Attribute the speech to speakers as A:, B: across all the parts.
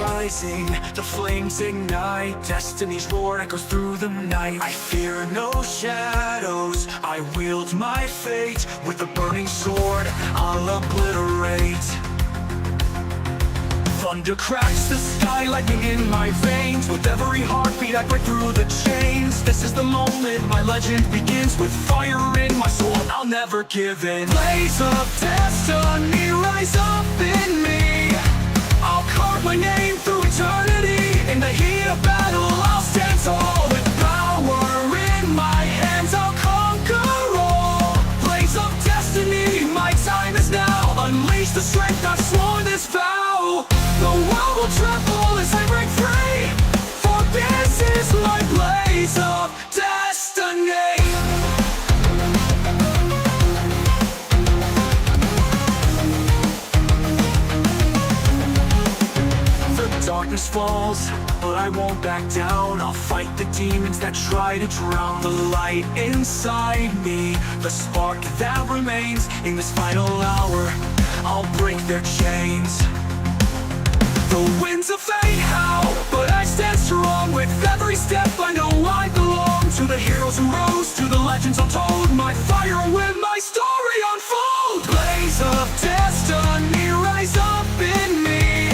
A: rising, the flames ignite. Destiny's roar echoes through the night. I fear no shadows, I wield my fate. With a burning sword, I'll obliterate. Thunder cracks the sky, lightning in my veins. With every heartbeat I break through the chains. This is the moment my legend begins. With fire in my soul, I'll never give in. Blaze of destiny, rise up in me. I'll carve my name through eternity. In the heat of battle, I'll stand tall. With power in my hands, I'll conquer all. Blaze of destiny, my time is now. Unleash the strength I've sworn this vow. The world will tremble as I break free. For this is my blaze of destiny. Darkness falls, but I won't back down. I'll fight the demons that try to drown the light inside me. The spark that remains in this final hour, I'll break their chains. The winds of fate howl, but I stand strong. With every step I know I belong. To the heroes who rose, to the legends untold. My fire when my story unfolds. Blaze of destiny, rise up in me.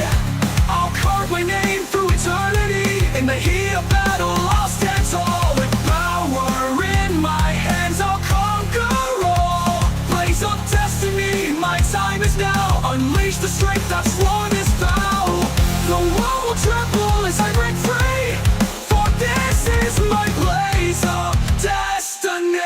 A: I'll carve my name through eternity. In the heat of battle, I'll stand tall. With power in my hands, I'll conquer all. Blaze of destiny, my time is now. Unleash the strength I've sworn this vow. The world will tremble as I break free. For this is my blaze of destiny.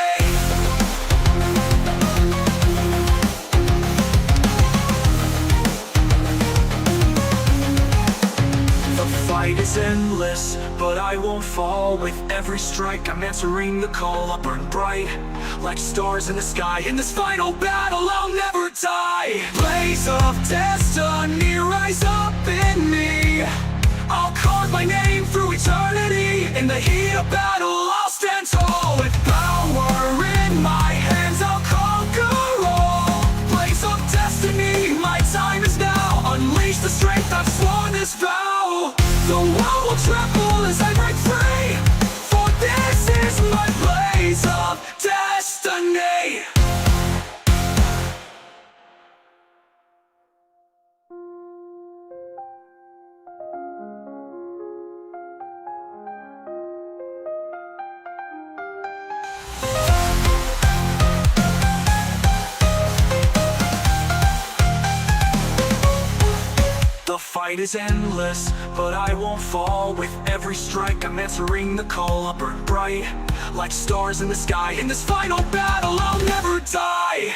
A: Fight is endless, but I won't fall. With every strike, I'm answering the call. I'll burn bright, like stars in the sky. In this final battle, I'll never die. Blaze of destiny, rise up in me. I'll carve my name through eternity. In the heat of battle, I'll stand tall. With power in my hands, I'll conquer all. Blaze of destiny, my time is now. Unleash the strength I've sworn this vow. The world will tremble as I break free. For this is my blaze of destiny. The fight is endless, but I won't fall. With every strike, I'm answering the call. I'll burn bright, like stars in the sky. In this final battle, I'll never die.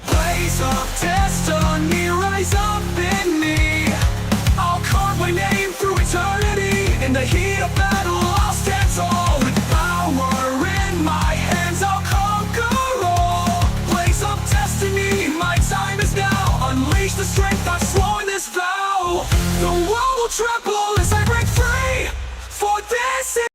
A: Blaze of destiny, rise up in me. I'll carve my name through eternity. In the heat of battle, I'll stand tall. With power in my hands, I'll conquer all. Blaze of destiny, my time is now. Unleash the strength I've sworn this vow. The world will tremble